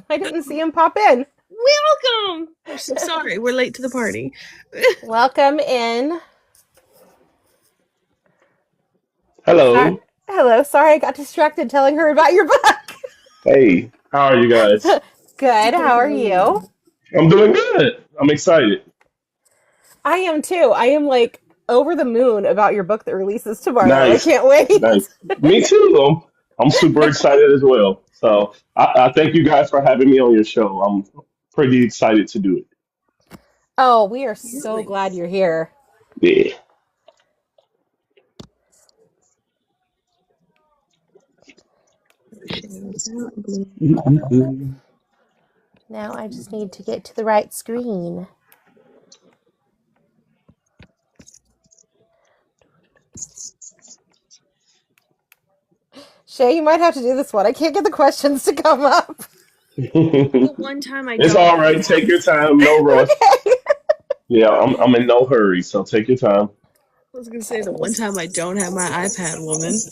I didn't see him pop in. Welcome! I'm so sorry. We're late to the party. Welcome in. Sorry. Hello. Hello. Sorry, I got distracted telling her about your book. Hey, how are you guys? Good. How are you? I'm doing good. I'm excited. I am too. I am like over the moon about your book that releases tomorrow. I Nice. can't wait. Nice. Me too. I'm super excited as well. So I thank you guys for having me on your show. I'm pretty excited to do it. Oh, we are so Really? glad you're here. Yeah. Share this out, I believe. Now I just need to get to the right screen. Shay, you might have to do this one. I can't get the questions to come up. The one time I It's don't all have right. my Take your time. No rush. Okay. Yeah, I'm in no hurry. So take your time. I was gonna say Okay. the one time I don't have my iPad, woman.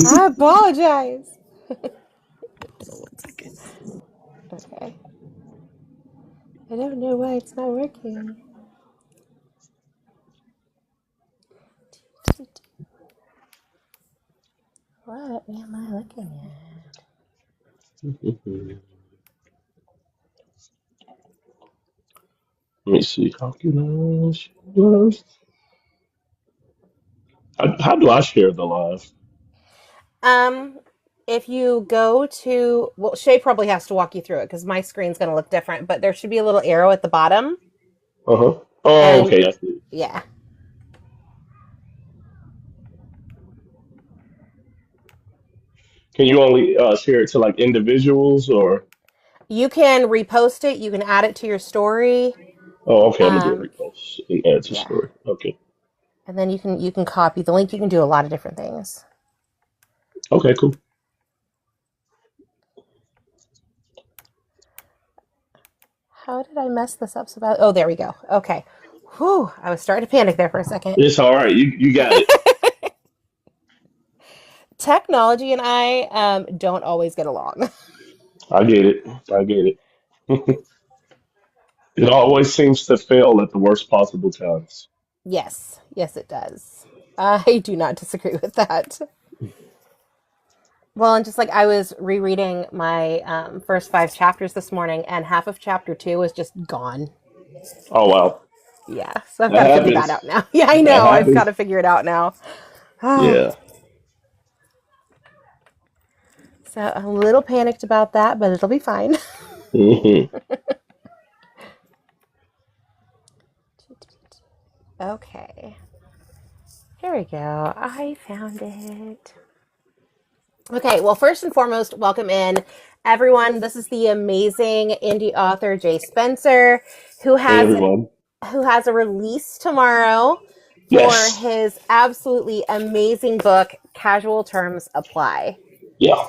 I apologize. So 1 second. Okay. I don't know why it's not working. What am I looking at? Let me see. How can I share? How do I share the live? Um, if you go to, well, Shay probably has to walk you through it because my screen's going to look different, but there should be a little arrow at the bottom. Uh-huh. Oh, And okay. I see. yeah, Can you only share it to like individuals or? you can repost it, you can add it to your story. Oh, okay. I'm gonna do a Um, repost and add to yeah. story. Okay. And then you can copy the link. You can do a lot of different things. Okay. Cool. How did I mess this up so bad? Oh, there we go. Okay. Whew, I was starting to panic there for a second. It's all right. You got it. Technology and I don't always get along. I get it. I get it. It always seems to fail at the worst possible times. Yes, yes, it does. I do not disagree with that. Well, and just like I was rereading my first five chapters this morning, and half of chapter two was just gone. Oh wow, Yeah, so I've got that to figure that happens. out now. Yeah, I That know. I've got happens. to figure it out now. Yeah. So a little panicked about that, but it'll be fine. Hmm. Okay, here we go. I found it. Okay, well, first and foremost, welcome in everyone. This is the amazing indie author Jay Spencer, who Hey has everyone. who has a release tomorrow for Yes. his absolutely amazing book, Casual Terms Apply. Yeah.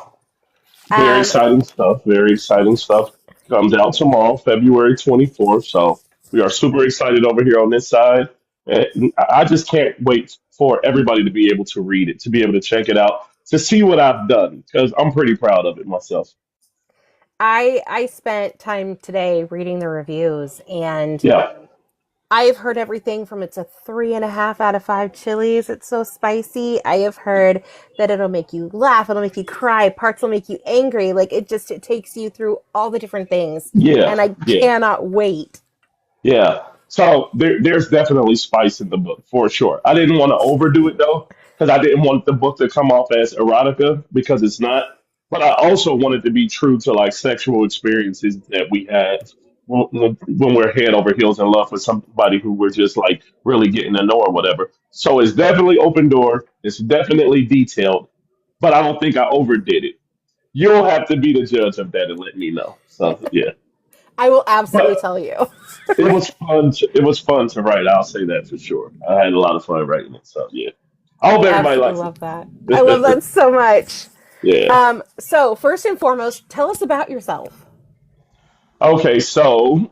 Very Um, exciting stuff. Very exciting stuff. Comes out tomorrow, February 24th. So we are super excited over here on this side. And I just can't wait for everybody to be able to read it, to be able to check it out, to see what I've done, because I'm pretty proud of it myself. I spent time today reading the reviews, and Yeah. I've heard everything from it's a 3.5 out of 5 chilies. It's so spicy. I have heard that it'll make you laugh, it'll make you cry, parts will make you angry. Like it takes you through all the different things, Yeah. and I Yeah. cannot wait. Yeah. So there's definitely spice in the book for sure. I didn't want to overdo it though, because I didn't want the book to come off as erotica because it's not. But I also wanted to be true to like sexual experiences that we had when we're head over heels in love with somebody who we're just like really getting to know or whatever. So it's definitely open door. It's definitely detailed, but I don't think I overdid it. You'll have to be the judge of that and let me know. So yeah. I will absolutely But tell you. it was fun. It was fun to write. I'll say that for sure. I had a lot of fun writing it. So yeah, I hope I everybody absolutely likes love that. I love it. that so much. Yeah. So first and foremost, tell us about yourself. Okay. So,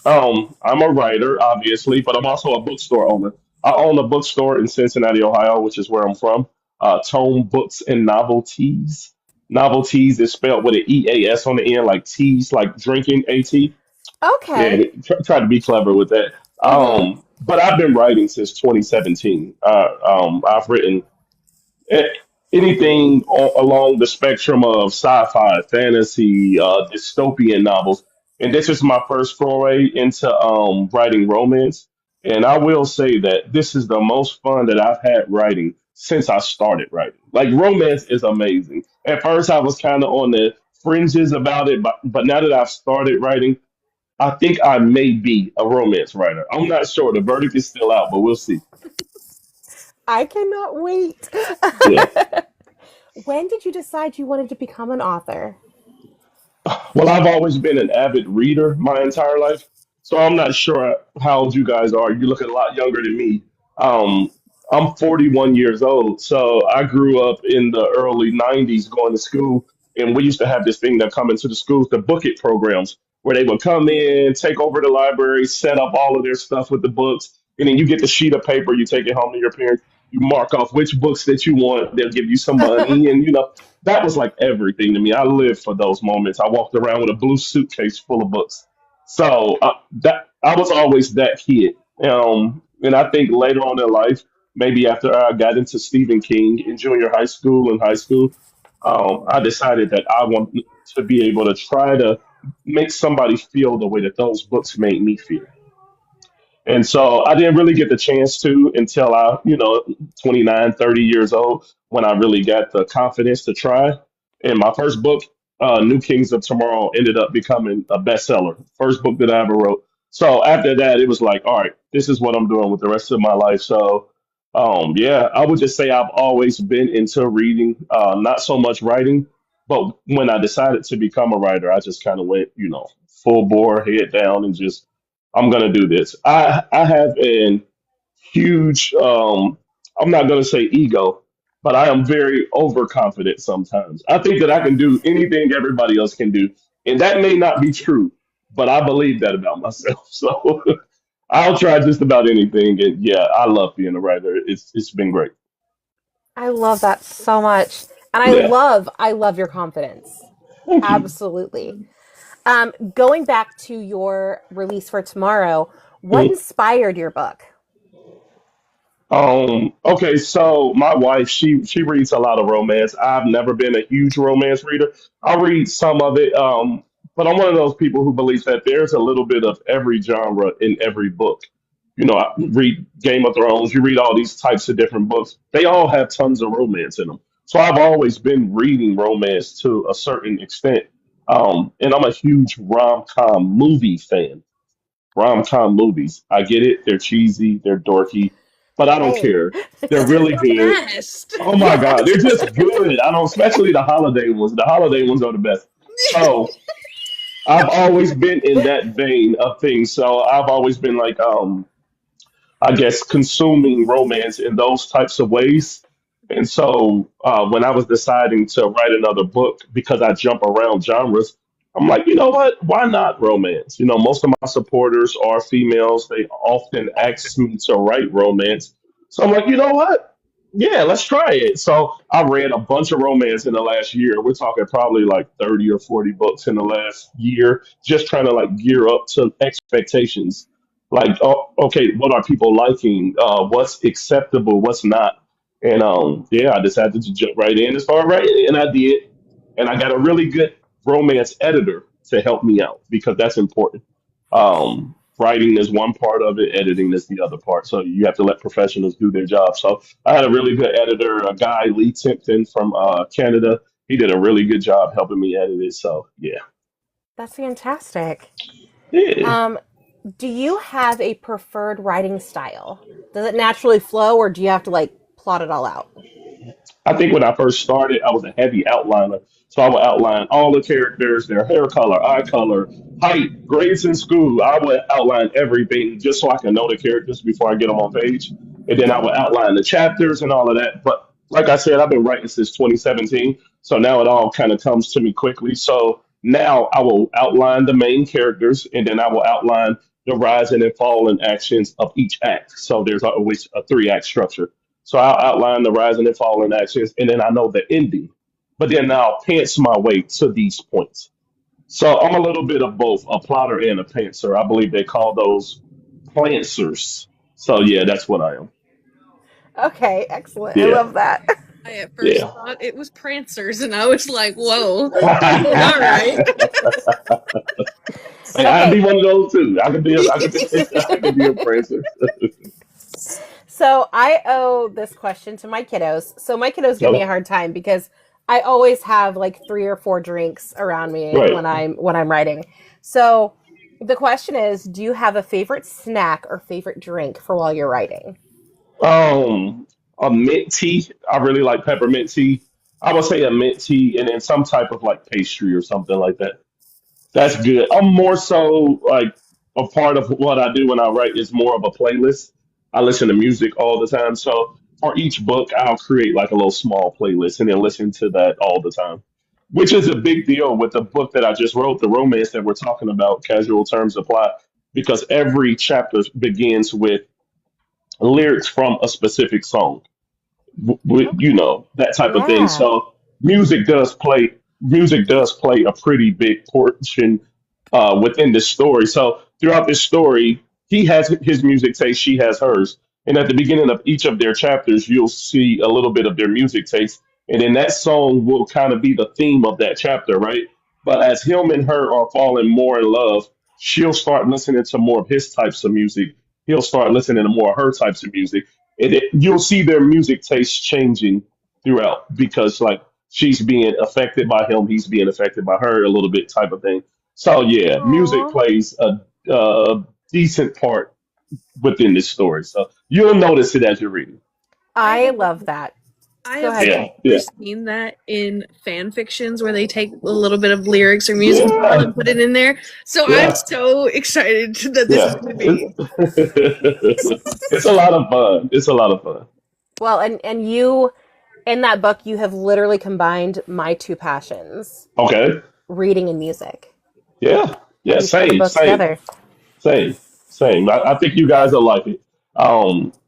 I'm a writer, obviously, but I'm also a bookstore owner. I own a bookstore in Cincinnati, Ohio, which is where I'm from. Tone Books and Novelties. Novelties is spelled with an EAS on the end, like teas, like drinking, AT. Yeah, Okay. try to be clever with that. Mm-hmm. But I've been writing since 2017. I've written a- anything along the spectrum of sci-fi, fantasy, dystopian novels, and this is my first foray into writing romance. And I will say that this is the most fun that I've had writing since I started writing. Like romance is amazing. At first, I was kind of on the fringes about it, but now that I've started writing, I think I may be a romance writer. I'm not sure. The verdict is still out, but we'll see. I cannot wait. Yeah. When did you decide you wanted to become an author? Well, I've always been an avid reader my entire life, so I'm not sure how old you guys are. You look a lot younger than me. Um, I'm 41 years old, so I grew up in the early 90s going to school, and we used to have this thing that come into the schools, the book it programs, where they would come in, take over the library, set up all of their stuff with the books, and then you get the sheet of paper, you take it home to your parents, you mark off which books that you want, they'll give you some money, and that was like everything to me. I lived for those moments. I walked around with a blue suitcase full of books. So that I was always that kid. And I think later on in life, maybe after I got into Stephen King in junior high school and high school, I decided that I want to be able to try to make somebody feel the way that those books made me feel. And so I didn't really get the chance to until 29, 30 years old when I really got the confidence to try. And my first book, New Kings of Tomorrow, ended up becoming a bestseller. First book that I ever wrote. So after that, it was like, all right, this is what I'm doing with the rest of my life. So, yeah, I would just say I've always been into reading, not so much writing. But when I decided to become a writer, I just kind of went, full bore, head down, and just I'm gonna do this. I have an huge I'm not gonna say ego, but I am very overconfident sometimes. I think that I can do anything everybody else can do. And that may not be true, but I believe that about myself. So I'll try just about anything. And yeah, I love being a writer. It's been great. I love that so much. And Yeah. I love your confidence. Thank you. Absolutely. Going back to your release for tomorrow, what Mhm. inspired your book? Okay, so my wife, she reads a lot of romance. I've never been a huge romance reader. I read some of it, but I'm one of those people who believes that there's a little bit of every genre in every book. I read Game of Thrones, you read all these types of different books. They all have tons of romance in them. So I've always been reading romance to a certain extent. And I'm a huge rom-com movie fan. Rom-com movies. I get it. They're cheesy, they're dorky, but I don't Hey, care. They're really The good. best. Oh my God, they're yes. just good. I don't, especially the holiday ones. The holiday ones are the best. So I've always been in that vein of things. So I've always been like, I guess, consuming romance in those types of ways. And so when I was deciding to write another book, because I jump around genres, I'm like, you know what? Why not romance? Most of my supporters are females. They often ask me to write romance. So I'm like, you know what? Yeah, let's try it. So I read a bunch of romance in the last year. We're talking probably like 30 or 40 books in the last year, just trying to like gear up to expectations like okay, what are people liking, what's acceptable, what's not. And yeah, I decided to jump right in and start writing, and I did. And I got a really good romance editor to help me out because that's important. Writing is one part of it, editing is the other part, so you have to let professionals do their job. So I had a really good editor, a guy, Lee Tipton from Canada. He did a really good job helping me edit it. So yeah. That's fantastic. Yeah. Um, do you have a preferred writing style? Does it naturally flow or do you have to like plot it all out? I think when I first started, I was a heavy outliner. So I would outline all the characters, their hair color, eye color, height, grades in school. I would outline everything just so I can know the characters before I get them on page. And then I would outline the chapters and all of that. But like I said, I've been writing since 2017. So now it all kind of comes to me quickly. So now I will outline the main characters and then I will outline the rising and falling actions of each act. So there's always a three act structure. So I'll outline the rising and falling actions, and then I know the ending. but then I'll pants my way to these points. So I'm a little bit of both, a plotter and a pantser. I believe they call those plantsers. So yeah, that's what I am. Okay, excellent. I Yeah, love that. I at first yeah. thought it was prancers, and I was like, "Whoa, all right." Hey, I'd Okay, be one of those too. I could be a prancer. so I owe this question to my kiddos. So my kiddos give me a So, hard time because I always have like 3 or 4 drinks around me right. when I'm writing. So the question is, do you have a favorite snack or favorite drink for while you're writing? Um, a mint tea. I really like peppermint tea. I would say a mint tea and then some type of like pastry or something like that. That's good. I'm more so like a part of what I do when I write is more of a playlist. I listen to music all the time. So for each book, I'll create like a little small playlist and then listen to that all the time, which is a big deal with the book that I just wrote, the romance that we're talking about, Casual Terms Apply, because every chapter begins with lyrics from a specific song you Okay. know that type of thing. Yeah. So music does play a pretty big portion within this story. So throughout this story, he has his music taste, she has hers, and at the beginning of each of their chapters, you'll see a little bit of their music taste, and then that song will kind of be the theme of that chapter, right? But as him and her are falling more in love, she'll start listening to more of his types of music. He'll start listening to more of her types of music you'll see their music taste changing throughout because like she's being affected by him, he's being affected by her a little bit type of thing. So yeah, music Aw. plays a decent part within this story. So you'll notice it as you're reading. I I have love that. I Go have ahead, Yeah, Jay. never yeah, seen that in fan fictions where they take a little bit of lyrics or music yeah, and put it in there. So I'm yeah, so excited that this is yeah. going to be. It's a lot of fun. It's a lot of fun. Well, and you in that book you have literally combined my two passions, Okay. reading and music. Yeah, yeah. You put the Same, book same. together. Same, same. I think you guys will like it.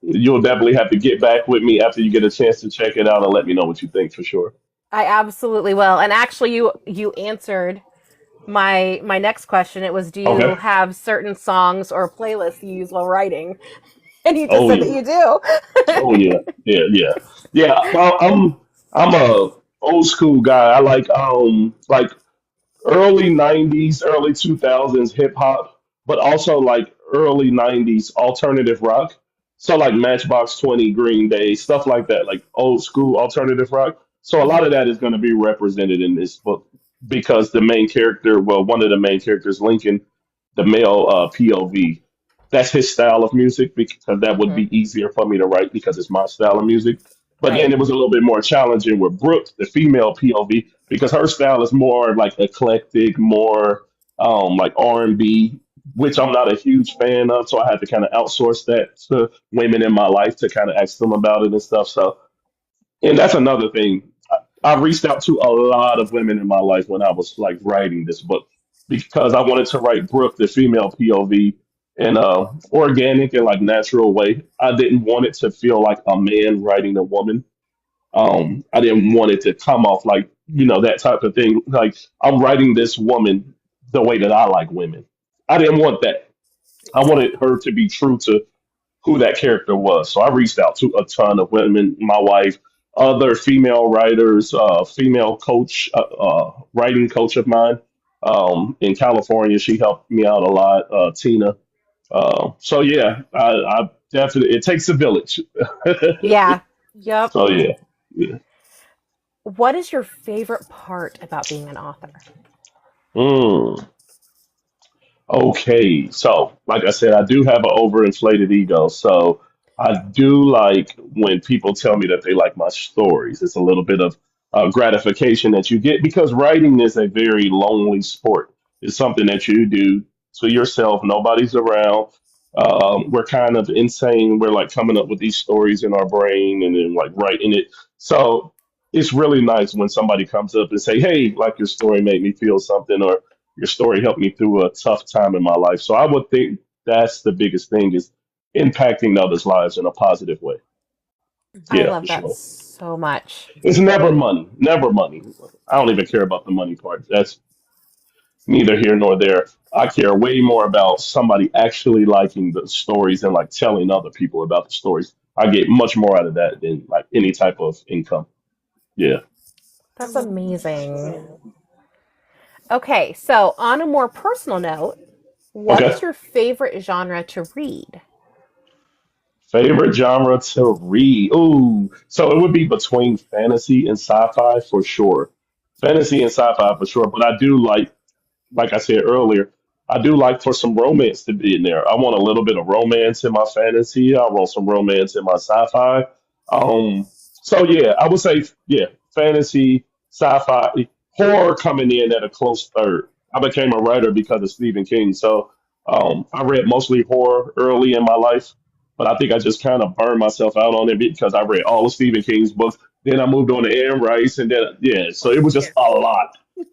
You'll definitely have to get back with me after you get a chance to check it out and let me know what you think for sure. I absolutely will. And actually you answered my next question. It was, do you Okay. have certain songs or playlists you use while writing? And you just Oh said that yeah. you do. Oh yeah. Yeah. Yeah. Yeah. Well, I'm a old school guy. I like early '90s, early 2000s hip hop, but also like early '90s alternative rock. So like Matchbox 20, Green Day, stuff like that, like old school alternative rock. So a lot Mhm. of that is going to be represented in this book because the main character, well, one of the main characters, Lincoln, the male POV, that's his style of music because that would Mhm. be easier for me to write because it's my style of music. But Right. then it was a little bit more challenging with Brooke, the female POV, because her style is more like eclectic, more like R&B, which I'm not a huge fan of. So I had to kind of outsource that to women in my life to kind of ask them about it and stuff. So, and that's another thing. I reached out to a lot of women in my life when I was like writing this book because I wanted to write Brooke, the female POV, in a organic and like natural way. I didn't want it to feel like a man writing a woman. I didn't want it to come off like that type of thing. Like I'm writing this woman the way that I like women. I didn't want that. I wanted her to be true to who that character was. So I reached out to a ton of women, my wife, other female writers, female coach, writing coach of mine in California. She helped me out a lot, Tina. So yeah, I definitely it takes a village. Yeah. Yep. So yeah, yeah. What is your favorite part about being an author? Mm. Okay, so like I said, I do have an overinflated ego. So I do like when people tell me that they like my stories. It's a little bit of gratification that you get because writing is a very lonely sport. It's something that you do to yourself. Nobody's around. We're kind of insane. We're like coming up with these stories in our brain and then like writing it. So it's really nice when somebody comes up and say, "Hey, like your story made me feel something," or your story helped me through a tough time in my life. So I would think that's the biggest thing is impacting others' lives in a positive way. I Yeah, love for that sure. So much. It's never money, never money. I don't even care about the money part. That's neither here nor there. I care way more about somebody actually liking the stories and like telling other people about the stories. I get much more out of that than like any type of income. Yeah. That's amazing. Okay, so on a more personal note, what Okay. is your favorite genre to read? Favorite genre to read? Ooh, so it would be between fantasy and sci-fi for sure. Fantasy and sci-fi for sure, but I do like I said earlier, I do like for some romance to be in there. I want a little bit of romance in my fantasy. I want some romance in my sci-fi. So yeah, I would say yeah, fantasy, sci-fi, horror coming in at a close third. I became a writer because of Stephen King, so I read mostly horror early in my life, but I think I just kind of burned myself out on it because I read all of Stephen King's books. Then I moved on to Anne Rice, and then yeah, so it was just a lot.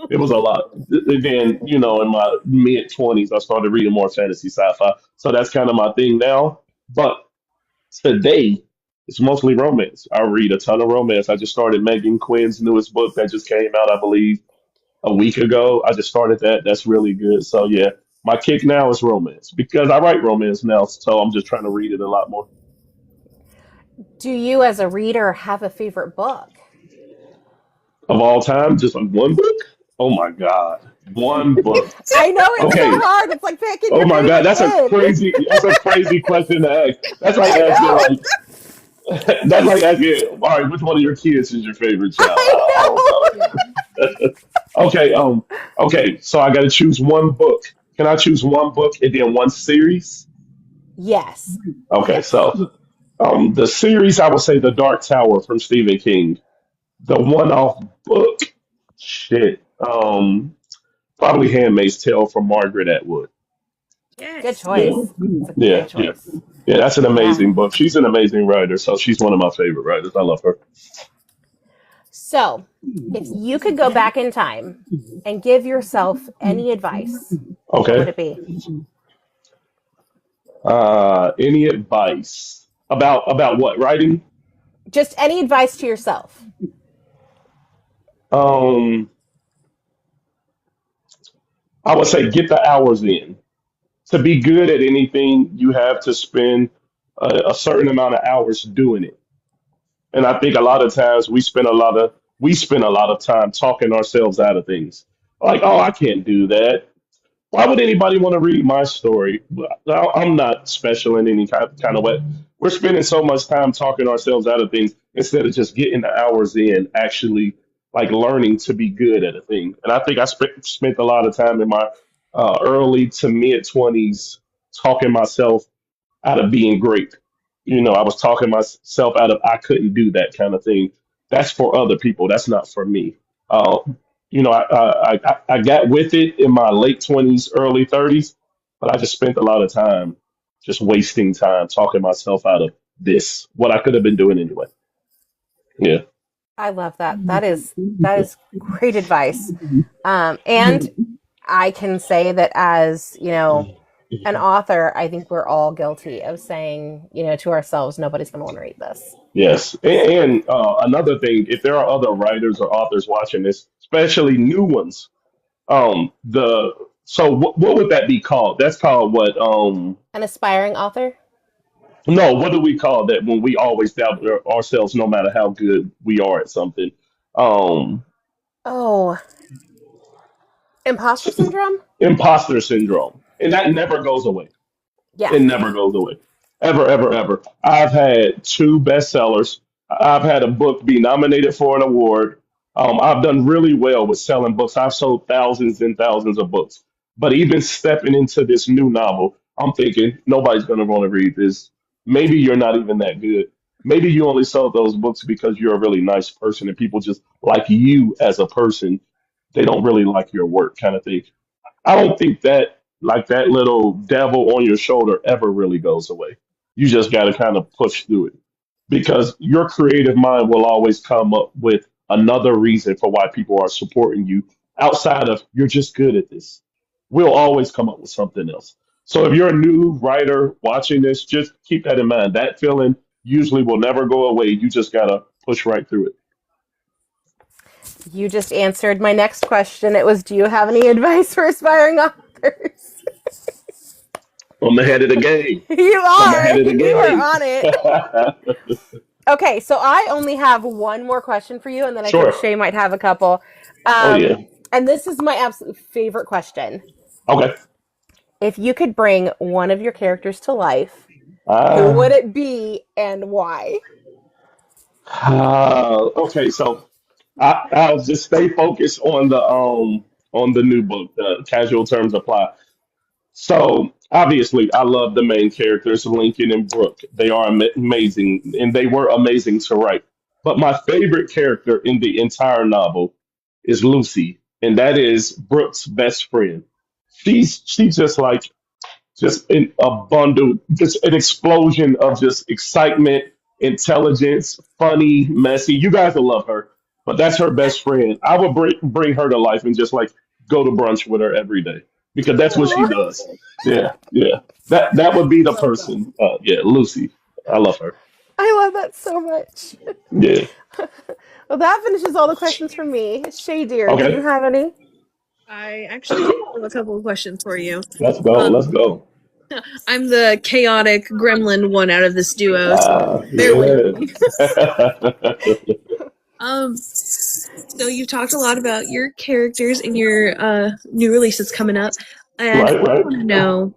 It was a lot. And then, in my mid 20s, I started reading more fantasy sci-fi. So that's kind of my thing now. But today, it's mostly romance. I read a ton of romance. I just started Megan Quinn's newest book that just came out, I believe, a week ago. I just started that. That's really good. So yeah, my kick now is romance because I write romance now. So I'm just trying to read it a lot more. Do you, as a reader, have a favorite book? Of all time, just like one book? Oh my God. One book. I know it's so Okay. hard. It's like picking Oh your my God, favorite kid. that's a crazy question to ask. That's like I asking know. like that's like asking, all right, which one of your kids is your favorite child? I I don't know. know. Okay, okay, so I gotta choose one book. Can I choose one book and then one series? Yes. Okay, Yes. so the series I would say The Dark Tower from Stephen King. The one off book, shit. Probably Handmaid's Tale from Margaret Atwood. Good Yes. Yeah, choice. It's a yeah, great yeah. choice. Yeah, that's an Yeah. amazing book. She's an amazing writer, so she's one of my favorite writers. I love her. So, if you could go back in time and give yourself any advice, what would Okay. it be? Any advice about what writing? Just any advice to yourself. Um, I would say get the hours in. To be good at anything, you have to spend a certain amount of hours doing it. And I think a lot of times we spend a lot of time talking ourselves out of things. Like, oh, I can't do that. Why would anybody want to read my story? I'm not special in any kind of way. We're spending so much time talking ourselves out of things instead of just getting the hours in, actually like learning to be good at a thing. And I think I spent a lot of time in my early to mid 20s talking myself out of being great. I was talking myself out of I couldn't do that kind of thing. That's for other people. That's not for me. Uh, I got with it in my late 20s, early 30s, but I just spent a lot of time just wasting time talking myself out of this, what I could have been doing anyway. Yeah. I love that. That is great advice. And I can say that as, an author, I think we're all guilty of saying, to ourselves, nobody's going to want to read this. Yes. And another thing, if there are other writers or authors watching this, especially new ones, the so what would that be called? That's called what? An aspiring author? No, what do we call that when we always doubt ourselves, no matter how good we are at something? Um, Oh, imposter syndrome? Imposter syndrome, and that never goes away. Yeah. It never goes away. Ever, ever, ever. I've had two bestsellers. I've had a book be nominated for an award. I've done really well with selling books. I've sold thousands and thousands of books. But even stepping into this new novel, I'm thinking nobody's going to want to read this. Maybe you're not even that good. Maybe you only sold those books because you're a really nice person and people just like you as a person. They don't really like your work, kind of thing. I don't think that like that little devil on your shoulder ever really goes away. You just got to kind of push through it because your creative mind will always come up with another reason for why people are supporting you outside of you're just good at this. We'll always come up with something else. So if you're a new writer watching this, just keep that in mind. That feeling usually will never go away. You just got to push right through it. You just answered my next question. It was, do you have any advice for aspiring authors? I'm ahead of the game. You I'm are. ahead of the You are game. on it. Okay, so I only have one more question for you, and then I think Sure. Shay might have a couple. Oh yeah. And this is my absolute favorite question. Okay. If you could bring one of your characters to life, who would Uh, it be and why? okay. So I'll just stay focused on the new book. The casual terms apply. So obviously, I love the main characters, Lincoln and Brooke. They are amazing, and they were amazing to write. But my favorite character in the entire novel is Lucy, and that is Brooke's best friend. She's just like just a bundle, just an explosion of just excitement, intelligence, funny, messy. You guys will love her, but that's her best friend. I would bring her to life and just like go to brunch with her every day because that's what she does. What? Yeah, yeah. That would be I the love that. person. Yeah, Lucy. I love her. I love that so much. Yeah. Well, that finishes all the questions from me. Shay, dear, do you Okay. have any? I actually do have a couple of questions for you. Let's go. Um, Let's go. I'm the chaotic gremlin one out of this duo, so bear with Yeah. me. Um, so you've talked a lot about your characters in your new release that's coming up, and Right. I Right. want to know,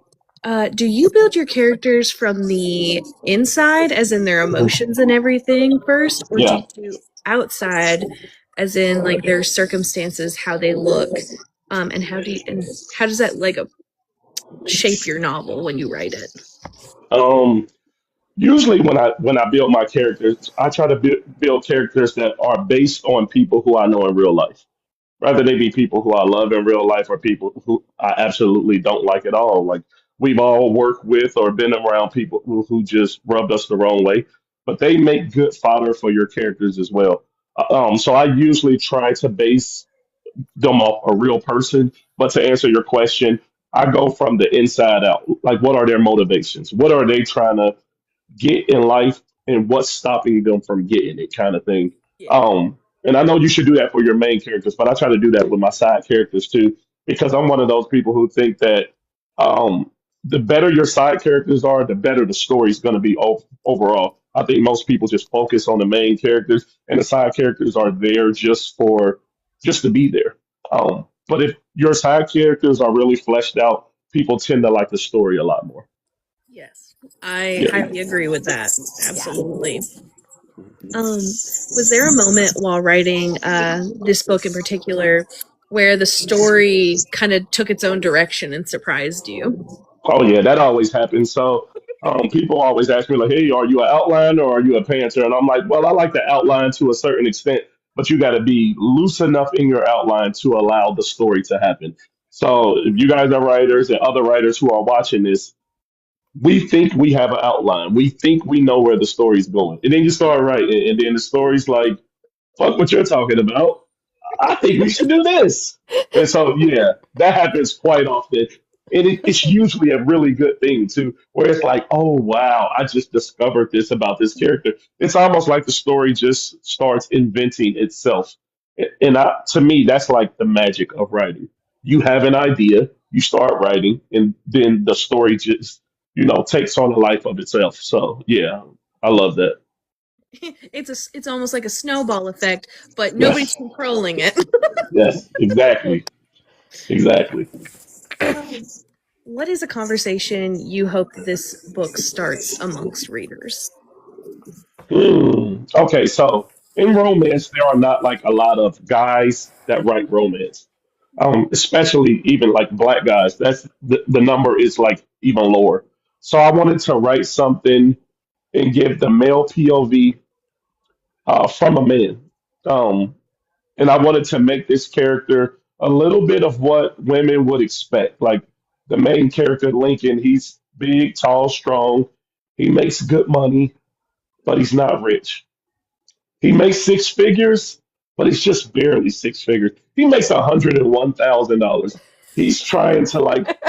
do you build your characters from the inside, as in their emotions and everything first, or do Yeah. you do outside, as in like their circumstances, how they look, and how does that like shape your novel when you write it? Um. Usually, when I build my characters, I try to build characters that are based on people who I know in real life, rather they be people who I love in real life or people who I absolutely don't like at all. Like we've all worked with or been around people who just rubbed us the wrong way, but they make good fodder for your characters as well. So I usually try to base them off a real person. But to answer your question, I go from the inside out. Like, what are their motivations? What are they trying to get in life and what's stopping them from getting it kind of thing. Yeah. And I know you should do that for your main characters, but I try to do that with my side characters too, because I'm one of those people who think that um, the better your side characters are, the better the story's going to be overall. I think most people just focus on the main characters, and the side characters are there just to be there. But if your side characters are really fleshed out, people tend to like the story a lot more. Yes, I Yeah. highly agree with that. Yeah. Absolutely. Was there a moment while writing this book in particular where the story kind of took its own direction and surprised you? Oh yeah, that always happens. So people always ask me like, "Hey, are you an outliner or are you a pantser?" And I'm like, "Well, I like to outline to a certain extent, but you got to be loose enough in your outline to allow the story to happen." So if you guys are writers and other writers who are watching this, we think we have an outline. We think we know where the story's going, and then you start writing, and then the story's like, "Fuck what you're talking about." I think we should do this. And so, yeah, that happens quite often. And it's usually a really good thing, too, where it's like, oh, wow, I just discovered this about this character. It's almost like the story just starts inventing itself. And to me, that's like the magic of writing. You have an idea, you start writing, and then the story just, takes on a life of itself. So, yeah, I love that. It's almost like a snowball effect, but nobody's Yes, controlling it. yes, exactly. Exactly. Um, what is a conversation you hope that this book starts amongst readers? Okay, so in romance, there are not like a lot of guys that write romance, especially even like black guys. That's the number is like even lower. So I wanted to write something and give the male POV from a man. Um, and I wanted to make this character a little bit of what women would expect. Like the main character, Lincoln, he's big, tall, strong. He makes good money, but he's not rich. He makes six figures, but it's just barely six figures. He makes $101,000. He's trying to like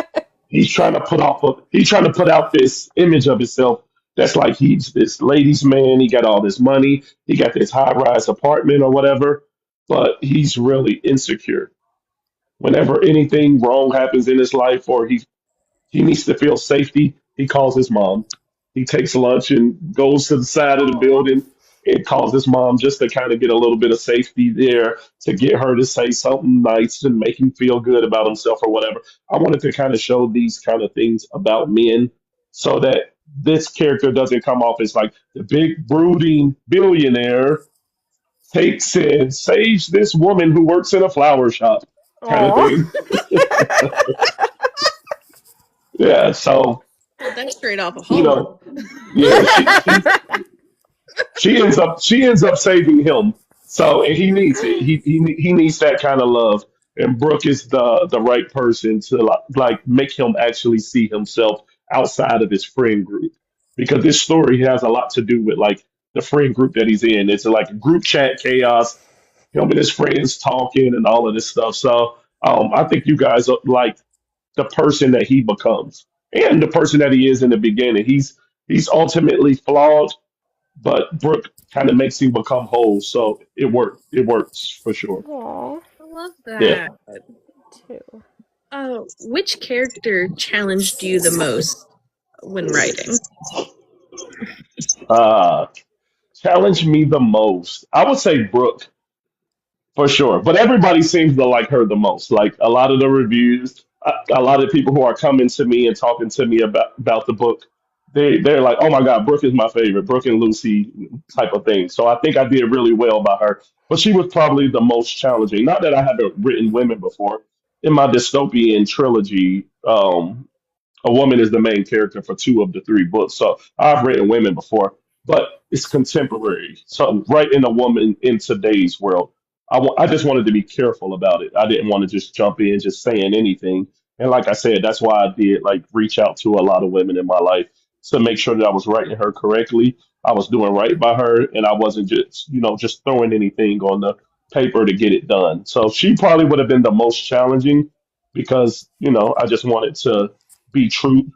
he's trying to put out this image of himself that's like he's this ladies' man. He got all this money. He got this high rise apartment or whatever, but he's really insecure. Whenever anything wrong happens in his life, or he needs to feel safety. He calls his mom. He takes lunch and goes to the side of the Oh. building and calls his mom just to kind of get a little bit of safety there to get her to say something nice and make him feel good about himself or whatever. I wanted to kind of show these kind of things about men so that this character doesn't come off as like the big brooding billionaire takes and saves this woman who works in a flower shop kind of Oh. thing. Yeah, so Pulled that straight off of you Hallmark. know, yeah, she ends up saving him. So and he needs it. He needs that kind of love. And Brooke is the right person to like make him actually see himself outside of his friend group because this story has a lot to do with like the friend group that he's in. It's like group chat chaos, him and his friends talking and all of this stuff. So I think you guys are like the person that he becomes and the person that he is in the beginning. He's ultimately flawed, but Brooke kind of makes him become whole. So it worked. It works for sure. Oh. I love Yeah. that. Too. Which character challenged you the most when writing? Uh, challenge me the most. I would say Brooke for sure. But everybody seems to like her the most. Like a lot of the reviews, a lot of people who are coming to me and talking to me about the book, they're like, "Oh my God, Brooke is my favorite, Brooke and Lucy type of thing." So I think I did really well by her. But she was probably the most challenging. Not that I haven't written women before. In my dystopian trilogy, a woman is the main character for two of the three books. So I've written women before, but it's contemporary. So right in a woman in today's world, I just wanted to be careful about it. I didn't want to just jump in just saying anything. And like I said, that's why I did like reach out to a lot of women in my life to make sure that I was writing her correctly. I was doing right by her, and I wasn't just just throwing anything on the paper to get it done. So she probably would have been the most challenging because I just wanted to be true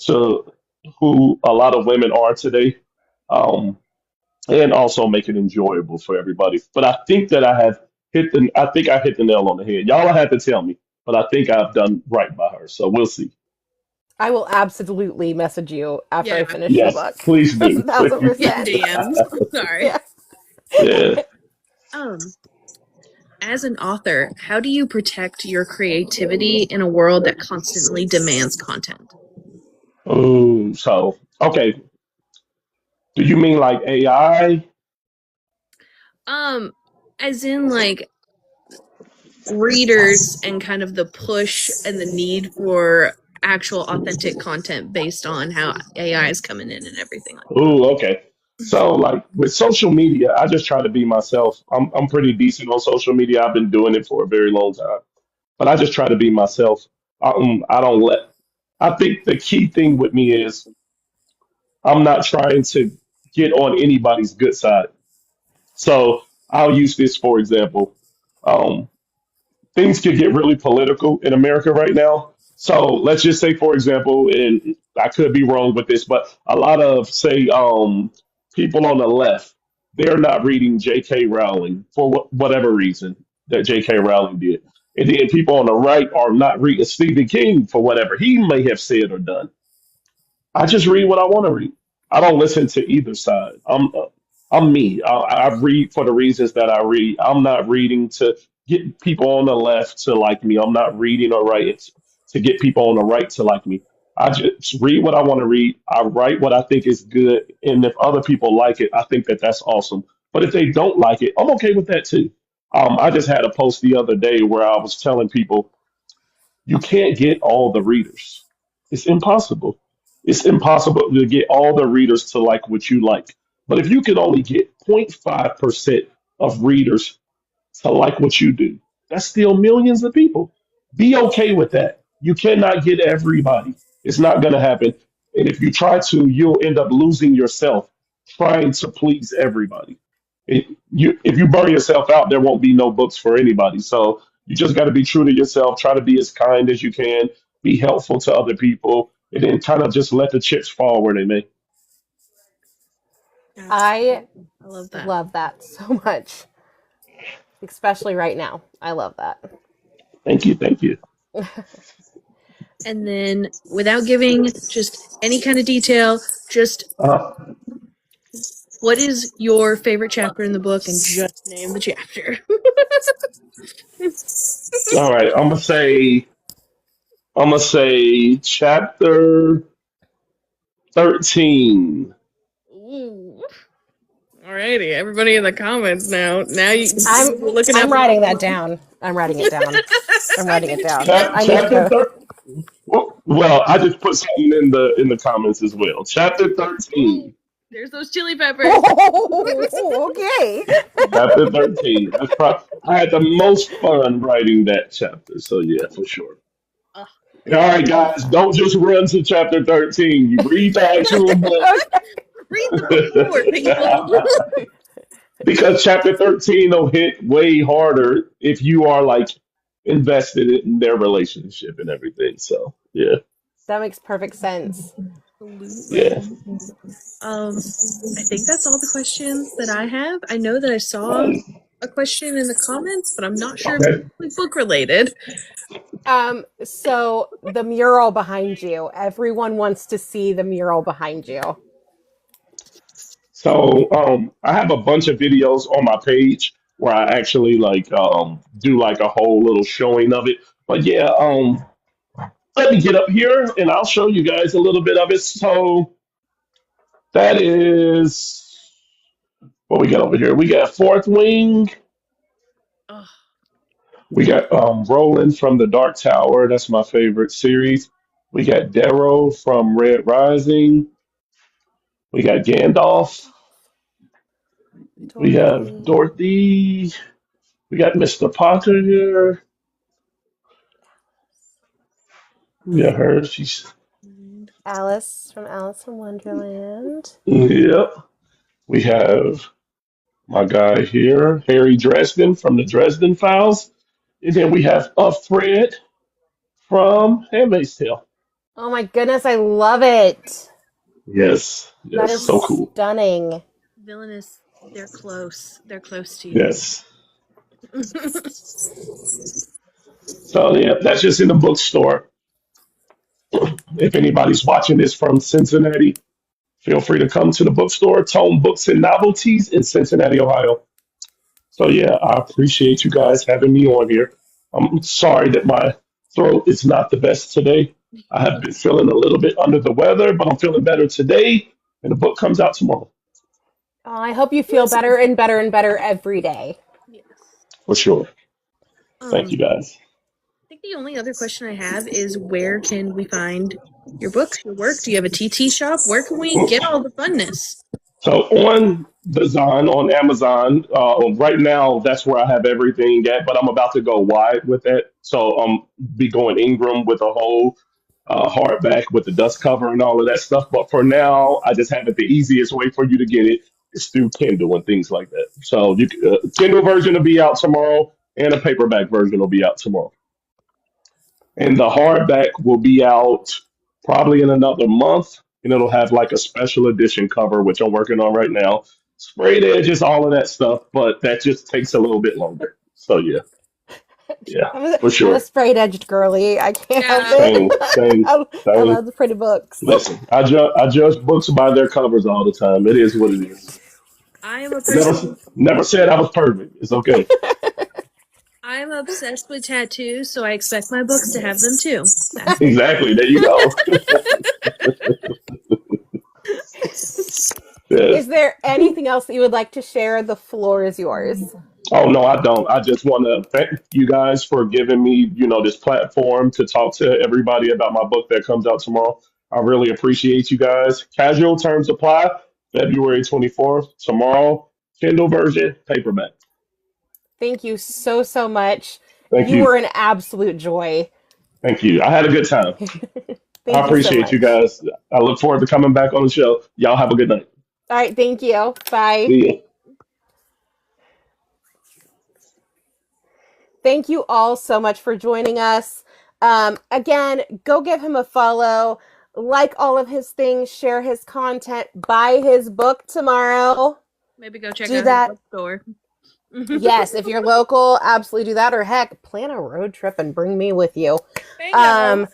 to who a lot of women are today, um, and also make it enjoyable for everybody. But I think that I think I hit the nail on the head. Y'all have to tell me, but I think I've done right by her. So we'll see. I will absolutely message you after I Yeah, finish the Yes, book. please A do. thousand in percent. DMs. Sorry. Yeah. Yeah. Um, as an author, how do you protect your creativity in a world that constantly demands content? Oh, so okay. Do you mean like AI? Um, as in like readers and kind of the push and the need for actual authentic content based on how AI is coming in and everything like that. Oh, okay. So like with social media, I just try to be myself. I'm pretty decent on social media. I've been doing it for a very long time, but I just try to be myself. I don't let. I think the key thing with me is I'm not trying to get on anybody's good side. So I'll use this for example. Um, Things could get really political in America right now. So let's just say, for example, and I could be wrong with this, but a lot of say people on the left, they're not reading J.K. Rowling for whatever reason that J.K. Rowling did, and then people on the right are not reading Stephen King for whatever he may have said or done. I just read what I want to read. I don't listen to either side. I'm me. I read for the reasons that I read. I'm not reading to get people on the left to like me. I'm not reading or writing to get people on the right to like me. I just read what I want to read. I write what I think is good, and if other people like it, I think that that's awesome. But if they don't like it, I'm okay with that too. I just had a post the other day where I was telling people you can't get all the readers. It's impossible. It's impossible to get all the readers to like what you like. But if you can only get 0.5% of readers to like what you do, that's still millions of people. Be okay with that. You cannot get everybody. It's not going to happen. And if you try to, you'll end up losing yourself trying to please everybody. If you burn yourself out, there won't be no books for anybody. So you just got to be true to yourself. Try to be as kind as you can. Be helpful to other people, and then kind of just let the chips fall where they may. I I love that. love that so much, especially right now. I love that. Thank you, thank you. And then, without giving just any kind of detail, just Uh, what is your favorite chapter in the book, and just name the chapter. all right, I'm gonna say chapter 13. Ooh. Alrighty, everybody in the comments now. Now I'm you're looking I'm up. writing that down. I'm writing it down. I'm I writing it did down. too. I need to Chapter go. 13. Well, I just put something in the comments as well. Chapter Ooh, 13. there's those chili peppers. Okay. Chapter 13. I had the most fun writing that chapter. So yeah, for sure. Ugh. All right, guys, don't just run to chapter 13. You read the actual book. Read the book more, people. Because chapter 13 will hit way harder if you are like invested in their relationship and everything. So yeah. That makes perfect sense. Absolutely. Yeah. I think that's all the questions that I have. I know that I saw a question in the comments, but I'm not sure if Okay. it's book related. So the mural behind you. Everyone wants to see the mural behind you. So I have a bunch of videos on my page where I actually like do like a whole little showing of it. But yeah, let me get up here and I'll show you guys a little bit of it. So that is what we got over here. We got Fourth Wing. Oh, We got Roland from the Dark Tower. That's my favorite series. We got Darrow from Red Rising. We got Gandalf. We have Dorothy, Dorothy. We got Mr. Potter here. We got her. She's and Alice from Alice in Wonderland. yep. We have my guy here, Harry Dresden from the Dresden Files. And then we have Fred from Handmaid's Tale. Oh my goodness, I love it. Yes, That yes, is so cool. stunning. Villainous. They're close. They're close to you. Yes. So yeah, that's just in the bookstore. If anybody's watching this from Cincinnati, feel free to come to the bookstore, Tone Books and Novelties in Cincinnati, Ohio. So yeah, I appreciate you guys having me on here. I'm sorry that my throat is not the best today. I have been feeling a little bit under the weather, but I'm feeling better today, and the book comes out tomorrow Oh, I hope you feel Listen. better and better and better every day. Yes. for sure. Thank Um, you guys. I think the only other question I have is where can we find your books, your work? Do you have a TT shop? Where can we get all the funness? So on Design on Amazon, right now that's where I have everything at. But I'm about to go wide with it, so be going Ingram with a whole hardback with the dust cover and all of that stuff. But for now, I just have it the easiest way for you to get it is through Kindle and things like that. So Kindle version will be out tomorrow, and a paperback version will be out tomorrow. And the hardback will be out probably in another month, and it'll have like a special edition cover, which I'm working on right now. Sprayed edges, all of that stuff, but that just takes a little bit longer. So yeah, yeah, for I'm a sure. sprayed edged girly. I can't help Yeah. it. Same, same, I same. love the pretty books. Listen, I judge books by their covers all the time. It is what it is. I am a Never person. never said I was perfect. It's okay. I'm obsessed with tattoos, so I expect my books to have them too. That's Exactly. There you go. Is Yes. there anything else that you would like to share? The floor is yours. Oh no, I don't. I just want to thank you guys for giving me, this platform to talk to everybody about my book that comes out tomorrow. I really appreciate you guys. Casual terms apply. February 24th, tomorrow. Kindle version, paperback. Thank you so, so much. Thank You you. were an absolute joy. Thank you. I had a good time. I Thank you so appreciate you much. guys. I look forward to coming back on the show. Y'all have a good night. All right, thank you. Bye. See ya. Thank you all so much for joining us. Again, go give him a follow. like all of his things, share his content, buy his book tomorrow. Maybe go check Do out that. his bookstore. Yes, if you're local, absolutely do that. Or heck, plan a road trip and bring me with you. Bingo.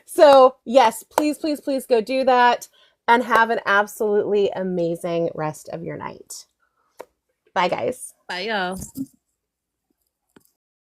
So yes, please, please, please go do that and have an absolutely amazing rest of your night. Bye, guys. Bye, y'all.